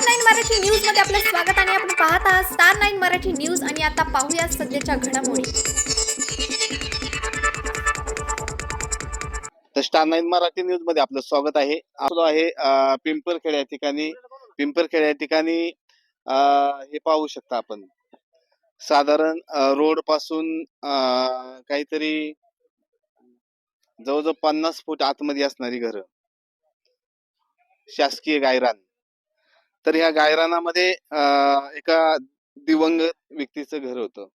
Star 9 Marathi news मध्ये आपलं स्वागत आणि आपण पाहत आहात स्टार 9 मराठी न्यूज आणि आता पाहूया सध्याच्या घडामोडी। तर स्टार 9 मराठी न्यूज मध्ये आपलं स्वागत आहे। आपलो आहे पिंपरखेड या ठिकाणी। पिंपरखेड या ठिकाणी हे पाहू शकता आपण, साधारण रोड पासून काहीतरी जवळजवळ 50 फूट आतमध्ये असणारी घरं, शासकीय गायरान। तर ह्या गायरानामध्ये एका दिवंगत व्यक्तीचं घर होतं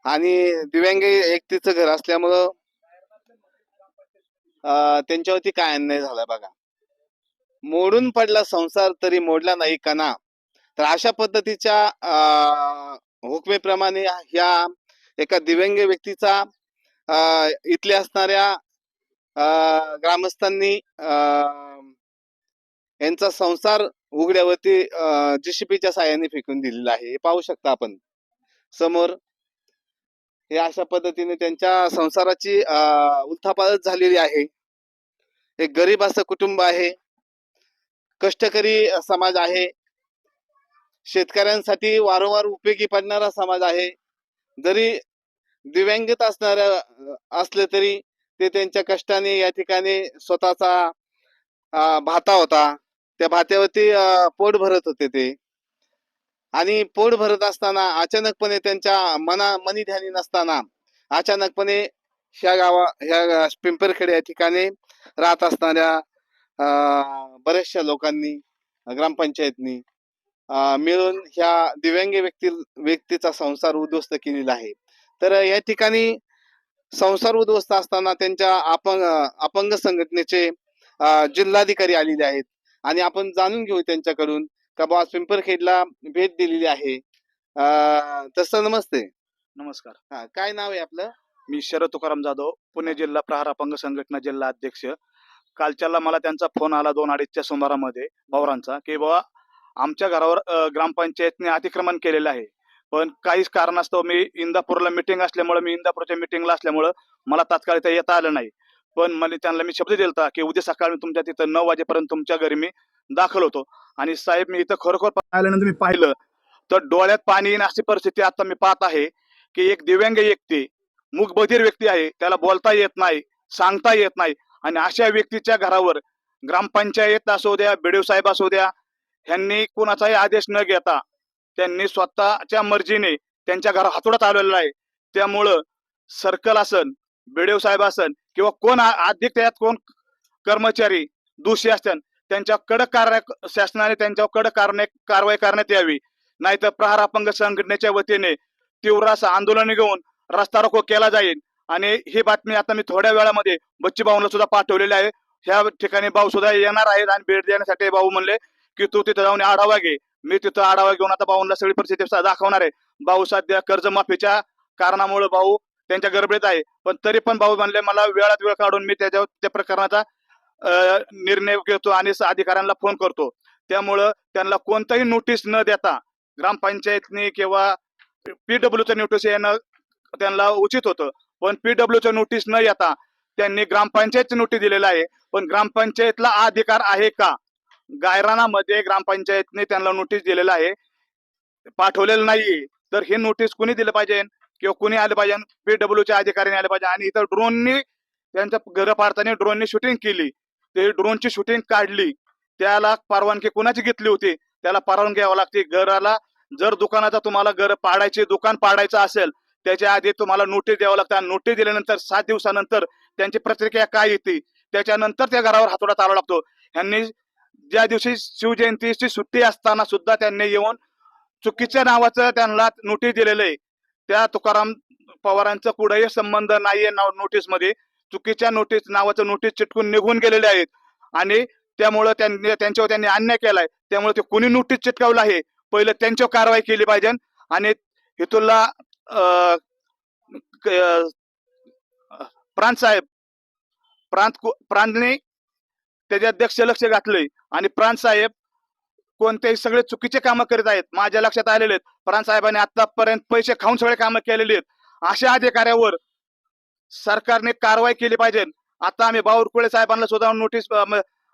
आणि दिव्यांग व्यक्तीचं घर असल्यामुळं त्यांच्यावरती काय अन्याय झाला बघा। मोडून पडला संसार तरी मोडला नाही कणा। तर अशा पद्धतीच्या हुकमेप्रमाणे ह्या एका दिव्यांग व्यक्तीचा इथल्या असणाऱ्या ग्रामस्थांनी यांचा संसार उघड्यावरती JCBच्या साहाय्याने फेकून दिलेला आहे। हे पाहू शकता आपण समोर। हे अशा पद्धतीने त्यांच्या संसाराची उलथापालथ झालेली आहे। एक गरीब असं कुटुंब आहे, कष्टकरी समाज आहे, शेतकऱ्यांसाठी वारंवार उपयोगी पडणारा समाज आहे। जरी दिव्यांगित असले तरी ते त्यांच्या कष्टाने या ठिकाणी स्वतःचा भाता होता, त्या भात्यावरती पोट भरत होते ते। आणि पोट भरत असताना अचानकपणे त्यांच्या मनी ध्यानी नसताना अचानकपणे ह्या पिंपरखेड या ठिकाणी राहत असणाऱ्या बऱ्याचशा लोकांनी, ग्रामपंचायतनी मिळून ह्या दिव्यांग व्यक्तीचा संसार उद्ध्वस्त केलेला आहे। तर या ठिकाणी संसार उद्ध्वस्त असताना त्यांच्या अपंग संघटनेचे जिल्हाधिकारी आलेले आहेत आणि आपण जाणून घेऊ त्यांच्याकडून का बॉस पिंपरखेडला भेट दिलेली आहे। तसं नमस्ते। नमस्कार। काय नाव आहे आपलं? मी शरद तुकाराम जाधव, पुणे जिल्हा प्रहार अपंग संघटना जिल्हा अध्यक्ष। कालच्याला मला त्यांचा फोन आला 2-2:30च्या सुमारामध्ये पवारांचा, की बाबा आमच्या घरावर ग्रामपंचायतने अतिक्रमण केलेलं आहे, पण काहीच कारणास्तव मी इंदापूरला मीटिंग असल्यामुळे मी इंदापूरच्या मीटिंगला असल्यामुळे मला तात्काळ इथं येता आलं नाही। पण त्यांना मी शब्द दिलता की उद्या सकाळी तुमच्या तिथं 9 वाजेपर्यंत तुमच्या घरी मी दाखल होतो। आणि साहेब, मी इथं खरोखर आल्यानंतर मी पाहिलं तर डोळ्यात पाणी येईन अशी परिस्थिती आता मी पाहत आहे की एक दिव्यांग व्यक्ती, मूकबधीर व्यक्ती आहे, त्याला बोलता येत नाही, सांगता येत नाही, आणि अशा व्यक्तीच्या घरावर ग्रामपंचायत असू द्या, BDO साहेब असू द्या, ह्यांनी कुणाचाही आदेश न घेता त्यांनी स्वतःच्या मर्जीने त्यांच्या घरावर हातोडा चालवलेला आहे। त्यामुळं सर्कल असन, BDO साहेब असन किंवा कोण अधिक त्यात कोण कर्मचारी दोषी असतात, त्यांच्या कडक शासनाने त्यांच्यावर कडक कारवाई करण्यात यावी, नाहीतर प्रहार अपंग संघटनेच्या वतीने तीव्र असं आंदोलन घेऊन रस्ता रोको केला जाईल। आणि ही बातमी आता मी थोड्या वेळामध्ये बच्ची भाऊला सुद्धा पाठवलेली आहे। ह्या ठिकाणी भाऊ सुद्धा येणार आहेत आणि भेट देण्यासाठी भाऊ म्हणले की तू तिथं जाऊन आढावा घे। मी तिथं आढावा घेऊन आता भाऊंना सगळी परिस्थिती दाखवणार आहे। भाऊ सध्या कर्जमाफीच्या कारणामुळे भाऊ त्यांच्या गडबडीत आहे, पण तरी पण भाऊ म्हणले मला वेळात वेळ काढून मी त्या प्रकरणाचा निर्णय घेतो आणि अधिकाऱ्यांना फोन करतो। त्यामुळं त्यांना कोणताही नोटीस न देता ग्रामपंचायतने किंवा PWचं नोटीस येणं त्यांना उचित होतं, पण PWचं नोटीस न येता त्यांनी ग्रामपंचायतची नोटीस दिलेला आहे। पण ग्रामपंचायतला अधिकार आहे का? गायरानामध्ये ग्रामपंचायतने त्यांना नोटीस दिलेला आहे, पाठवलेलं नाहीये। तर हे नोटीस कुणी दिलं पाहिजे किंवा कुणी आलं पाहिजे? PWच्या अधिकाऱ्याने आलं पाहिजे। आणि इथं ड्रोननी त्यांच्या घर पाडताना ड्रोननी शूटिंग केली, ते ड्रोनची शूटिंग काढली, त्याला परवानगी कुणाची घेतली होती? त्याला परवानगी घ्यावी लागते घराला। जर दुकानाचा तुम्हाला दुकान पाडायचं असेल, त्याच्या आधी तुम्हाला नोटीस द्यावं लागतं। नोटीस दिल्यानंतर 7 दिवसानंतर त्यांची प्रतिक्रिया काय येते, त्याच्यानंतर त्या घरावर हातोडा चालवावा लागतो। ह्यांनी ज्या दिवशी शिवजयंतीची सुट्टी असताना सुद्धा त्यांनी येऊन चुकीच्या नावाचं त्यांना नोटीस दिलेलं आहे। त्या तुकाराम पवारांचा कुठेही संबंध नाहीये नोटीस मध्ये, चुकीच्या नावाचं नोटीस चिटकून निघून गेलेले आहेत आणि त्यामुळे त्यांच्यावर त्यांनी अन्याय केलाय। त्यामुळे ते कुणी नोटीस चिटकावलं आहे, पहिलं त्यांच्यावर कारवाई केली पाहिजे। आणि इथला प्रांतने त्याचे अध्यक्ष लक्ष घातलंय आणि प्रांत साहेब कोणतेही सगळे चुकीचे कामं करीत आहेत। माझ्या लक्षात आलेले आहेत, प्रांत साहेबांनी आतापर्यंत पैसे खाऊन सगळे कामं केलेली आहेत। अशा अधिकाऱ्यावर सरकारने कारवाई केली पाहिजे। आता आम्ही बावरकुळे साहेबांना सुद्धा नोटीस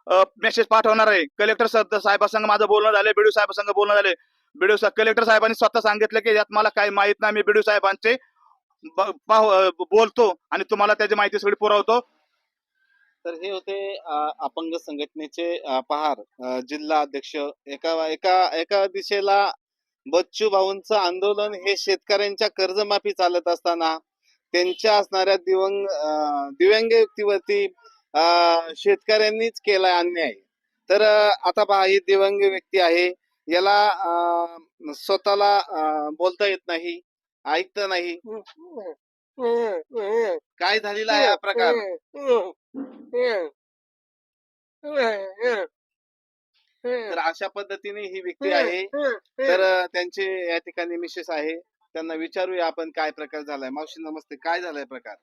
मेसेज पाठवणार आहे. कलेक्टर साहेबांसंग माझं बोलणं झालं, बीडीओ साहेबांसंग बोलणं झाले. कलेक्टर साहेबांनी स्वतः सांगितलं की यात मला काही माहित नाही, मी बीडीओ साहेबांचे बोलतो आणि तुम्हाला त्याची माहिती सगळी पुरवतो. तर हे होते अपंग संघटनेचे पहार जिल्हा अध्यक्ष. एका एका एका दिशेला बच्चू भाऊंचं आंदोलन हे शेतकऱ्यांच्या कर्जमाफी चालत असताना त्यांच्या असणाऱ्या दिव्यांग व्यक्तीवरती शेतकऱ्यांनीच केलाय अन्याय. तर आता पहा, ही दिव्यांग व्यक्ती आहे, याला स्वतःला बोलता येत नाही, ऐकता नाही. काय झालेला आहे हा प्रकार? तर अशा पद्धतीने ही व्यक्ती आहे. तर त्यांचे या ठिकाणी मिसेस आहे, त्यांना विचारूया आपण काय प्रकार झालाय. मावशी नमस्ते, काय झालाय प्रकार?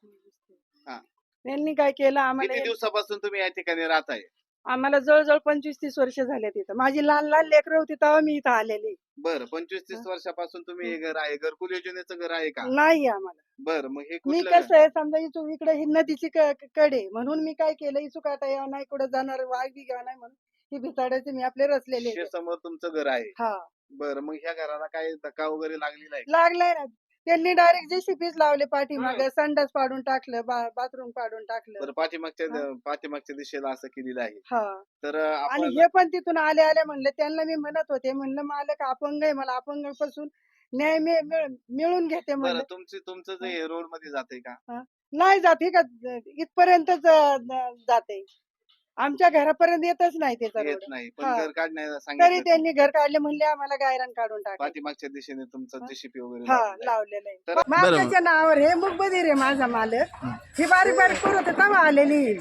त्यांनी काय केलं किती आम्हाला दिवसापासून तुम्ही या ठिकाणी राहताय? आम्हाला जवळजवळ 25-30 वर्ष झाले तिथं. माझी लहान लहान लेकरं होती तेव्हा मी इथं आलेली. बरं, 25-30 वर्षापासून तुम्ही हे घर आहे, घरकुल योजनेचं घर आहे का? नाही आम्हाला. बरं, मग हे मी कुठलं? कसं आहे समजा इथून इकडे ही नदीची कडे म्हणून मी काय केलं इथून काटा यावं नाही, कुठं जाणार वाघ बी घ्यावा नाही म्हणून ही भिताडाचे मी आपले रचलेले शे समोर तुमचं घर आहे. हा बरं, मग ह्या घराला काय धक्का वगैरे लागलेला आहे? लागलाय ना. त्यांनी डायरेक्ट जेसीपीच लावले पाठीमागे, संडास पाडून टाकलं, बाथरूम पाडून टाकलं. बरं, पाठीमागच्या दिशेला असं केलेलं आहे. हा तर आणि आपण हे पण तिथून आले आले म्हणले, त्यांना मी म्हणत होते, म्हणलं मालक अपंग आहे, मला अपंग पासून न्याय मिळून घेते बरं, म्हणलं. तुमचं जे हे रोड मध्ये जाते का? नाही जात हे का इथपर्यंतच जाते, आमच्या घरापर्यंत येतच नाही त्याचा येत रोड. नाही, पण हा. घर काढण्याला तरी सांगितलं. त्यांनी घर काढले, म्हणले आम्हाला गायरान काढून टाकले. पाठीमागच्या दिशेने तुमचं हा. जेसीपी वगैरे हा लावलेलं आहे. लावलेलं आहे. तर- माझ्याच्या नावावर हे मुकबधीर आहे माझा मालक. ही बारीक बारीक पोरं तेव्हा आलेली.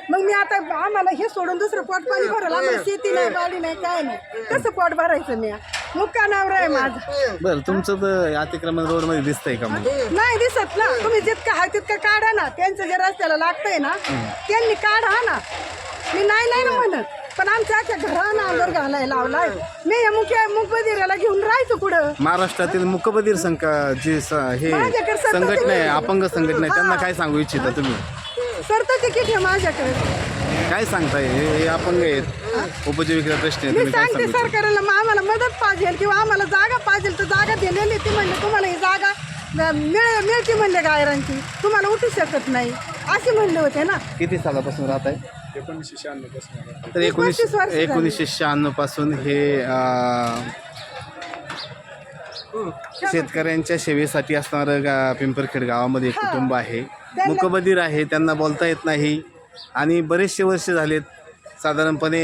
मग मी आता आम्हाला हे सोडून दुसरं पोट पाणी भरायला, आम्हाला शेती नाही, गाडी नाही, काय नाही, कसं पोट भरायचं? मी मुक्का नावर आहे माझं. बरं, तुमचं तर अतिक्रमण रोड मध्ये दिसतंय का मग? नाही दिसत ना. तुम्ही जितकं आहे तितकं काढा ना. त्यांचं जे रस्त्याला लागतंय ना त्यांनी काढा ना. मी नाही नाही ना म्हणत, पण आमच्या घरानं आगर घालायला लावलाय. मी या मुकबधीराला घेऊन राहायचं कुठं? महाराष्ट्रातील मुकबधीर हे माझ्याकडे सत्ता संघटना आहे, दिली. अपंग संघटना आहे, त्यांना काय सांगू इच्छिता तुम्ही? सरतं तिकीट आहे माझ्याकडे. काय सांगताय? हे अपंग आहेत, उपजीविकेचा प्रश्न आहे, मी तुम्ही काय सांगते सांगू इच्छिता? सरकारला, मग आम्हाला मदत पाहिजे किंवा आम्हाला जागा पाहिजे तर जागा दिलेली. ती म्हणले तुम्हाला ही जागा मिळते म्हणले गायरांची, तुम्हाला उठू शकत नाही असे म्हणले होते ना. किती सालापासून राहत आहे? 1996 पासून. तर 25 वर्ष झाली. 1996 पासून हे शेतकऱ्यांच्या सेवेसाठी असणारं पिंपरखेड गावामध्ये एक कुटुंब आहे. मुकबधीर आहे, त्यांना बोलता येत नाही आणि बरेचसे वर्ष झालेत, साधारणपणे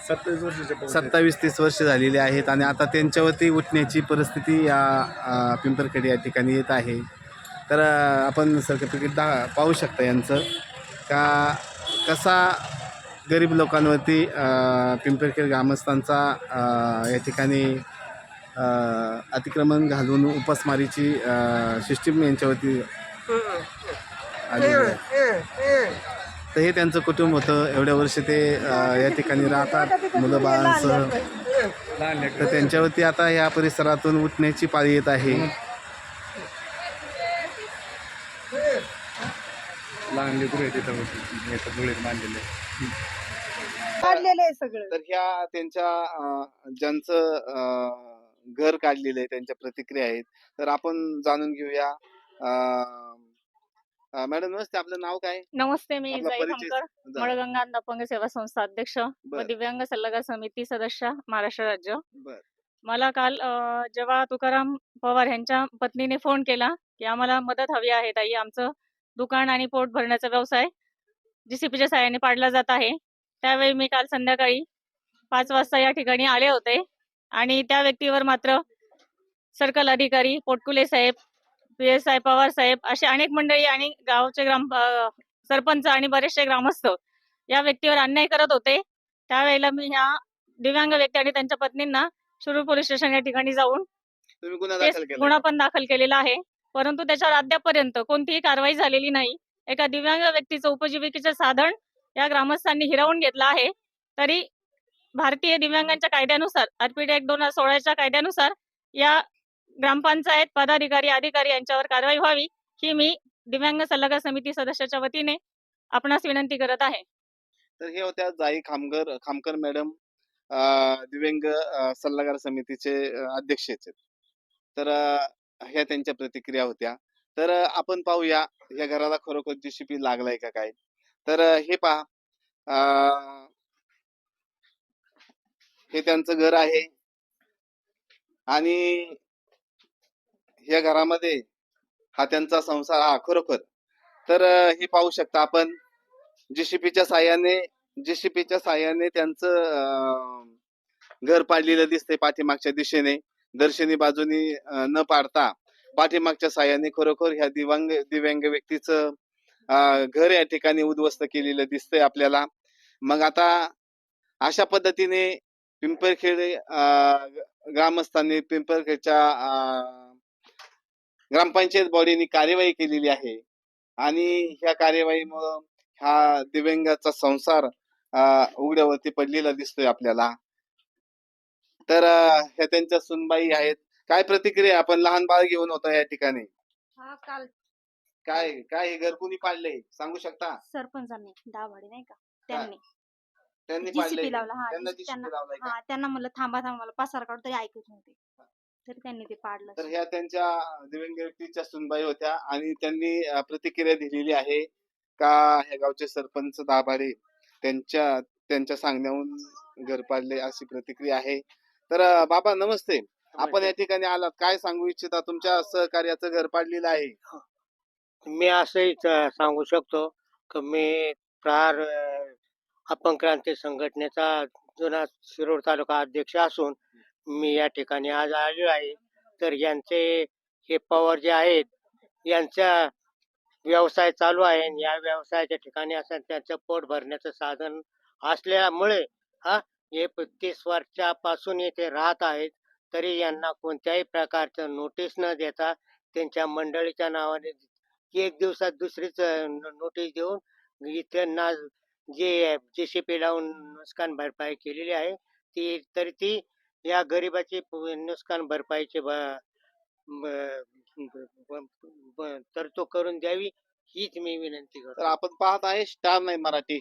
27-30 वर्ष झालेली आहेत आणि आता त्यांच्यावरती उठण्याची परिस्थिती या पिंपरखेड या ठिकाणी येत आहे. तर आपण सर्टिफिकेट पाहू शकता यांचं का कसा गरीब लोकांवरती पिंपरखेड ग्रामस्थांचा या ठिकाणी अतिक्रमण घालून उपासमारीची सिस्टीम यांच्यावरती आलेली आहे. तर हे त्यांचं कुटुंब होतं. एवढ्या वर्ष ते या ठिकाणी राहतात मुलं बाळांसह. तर त्यांच्यावरती आता या परिसरातून उठण्याची पाळी येत आहे. लहान लेकरं आहेत तिथं डोळे बांधलेले. काढलेलं आहे सगळं. तर ह्या त्यांच्या ज्यांचं घर काढलेलं आहे त्यांच्या प्रतिक्रिया आहेत. तर आपण जाणून घेऊया. मॅडम नमस्ते, आपलं नाव काय? नमस्ते, मी आपला जाई परिचय खामकर, जा. मळगंगा अपंग सेवा संस्था अध्यक्ष व बर दिव्यांग सल्लागार समिती सदस्य महाराष्ट्र राज्य. बर मला काल जेव्हा तुकाराम पवार यांच्या पत्नीने फोन केला की आम्हाला मदत हवी आहे ताई, आमचं दुकान आणि पोट भरण्याचा व्यवसाय जीसीपीच्या सहाय्याने पाडला जात आहे. त्यावेळी मी काल संध्याकाळी 5 वाजता या ठिकाणी आले होते आणि त्या व्यक्तीवर मात्र सर्कल अधिकारी पोटकुले साहेब, PSI पवार साहेब असे अनेक मंडळी आणि गावचे सरपंच आणि बरेचसे ग्रामस्थ या व्यक्तीवर अन्याय करत होते. त्यावेळेला मी ह्या दिव्यांग व्यक्ती आणि त्यांच्या पत्नींना शिरूर पोलीस स्टेशन या ठिकाणी जाऊन तुम्ही गुन्हा केस दाखल केला? गुन्हा पण दाखल केलेला आहे, परंतु त्याच्यावर अद्यापपर्यंत कोणतीही कारवाई झालेली नाही. एका दिव्यांग व्यक्तीचं उपजीविकेचे साधन या ग्रामस्थांनी हिरावून घेतलं आहे. तरी भारतीय दिव्यांगांच्या कायद्यानुसार RPT Act 2016च्या कायद्यानुसार या ग्रामपंचायत पदाधिकारी अधिकारी यांच्यावर कारवाई व्हावी ही मी दिव्यांग सल्लागार समिती सदस्याच्या वतीने आपणास विनंती करत आहे. तर हे होत्या जाई खामकर मॅडम, दिव्यांग सल्लागार समितीचे अध्यक्ष आहेत. तर ह्या त्यांच्या प्रतिक्रिया होत्या. तर आपण पाहूया या घराला खरोखर जीसीपी लागलाय का काय. तर हे पहा, हे त्यांचं घर आहे आणि या घरामध्ये हा त्यांचा संसार हा खरोखर. तर हे पाहू शकता आपण जेसीपीच्या साहाय्याने त्यांचं घर पाडलेलं दिसतंय पाठीमागच्या दिशेने. दर्शनी बाजूनी न पाडता पाठीमागच्या साहाय्याने खरोखर ह्या दिव्यांग व्यक्तीचं घर या ठिकाणी उद्ध्वस्त केलेलं दिसतंय आपल्याला. मग आता अशा पद्धतीने पिंपरखेड ग्रामस्थांनी पिंपरखेडच्या ग्रामपंचायत बॉडीने कार्यवाही केलेली आहे आणि ह्या कार्यवाहीमुळं हा दिव्यांगाचा संसार उघड्यावरती पडलेला दिसतोय आपल्याला. तर ह्या त्यांच्या सुनबाई आहेत. काय प्रतिक्रिया? आपण लहान बाळ घेऊन होता या ठिकाणी. हा काल काय काय हे घर कुणी पाडले सांगू शकता? सरपंचांनी दाभाडे नाही का त्यांनी त्यांनी जीसीपी पाडले. लावला. हा त्यांना त्यांना जीसीपी लावलाय का? हा त्यांना म्हणलं थांबा थांबा मला पसार काढतो तरी ऐकत नव्हते तरी त्यांनी ते पाडलं. तर ह्या त्यांच्या दिव्यांग व्यक्तीच्या सुनबाई होत्या आणि त्यांनी प्रतिक्रिया दिलेली आहे का ह्या गावचे सरपंच दाभाडे त्यांच्या सांगण्याहून घर पाडले अशी प्रतिक्रिया आहे. तर बाबा नमस्ते. आपण या ठिकाणी आलात, काय सांगू इच्छिता? तुमच्या सहकार्याचं घर पाडलेलं आहे. मी असंही सांगू शकतो की मी प्रहार अपंग क्रांती संघटनेचा जुना शिरूर तालुका अध्यक्ष असून मी या ठिकाणी आज आलेलो आहे. तर यांचे हे पवार जे आहेत यांचा व्यवसाय चालू आहे आणि या व्यवसायाच्या ठिकाणी असं त्यांचं पोट भरण्याचं साधन असल्यामुळे हे 30 वर्षापासून येथे राहत आहेत. तरी यांना कोणत्याही प्रकारचं नोटीस न देता त्यांच्या मंडळीच्या नावाने एक दिवसात दुसरीच नोटीस देऊन इथं जे जेसीपी लावून नुकसान भरपाई केलेली आहे ती या गरिबाची नुकसान भरपाईची तरतूद करून द्यावी हीच मी विनंती करतो. तर आपण पाहत आहे स्टार नाही मराठी.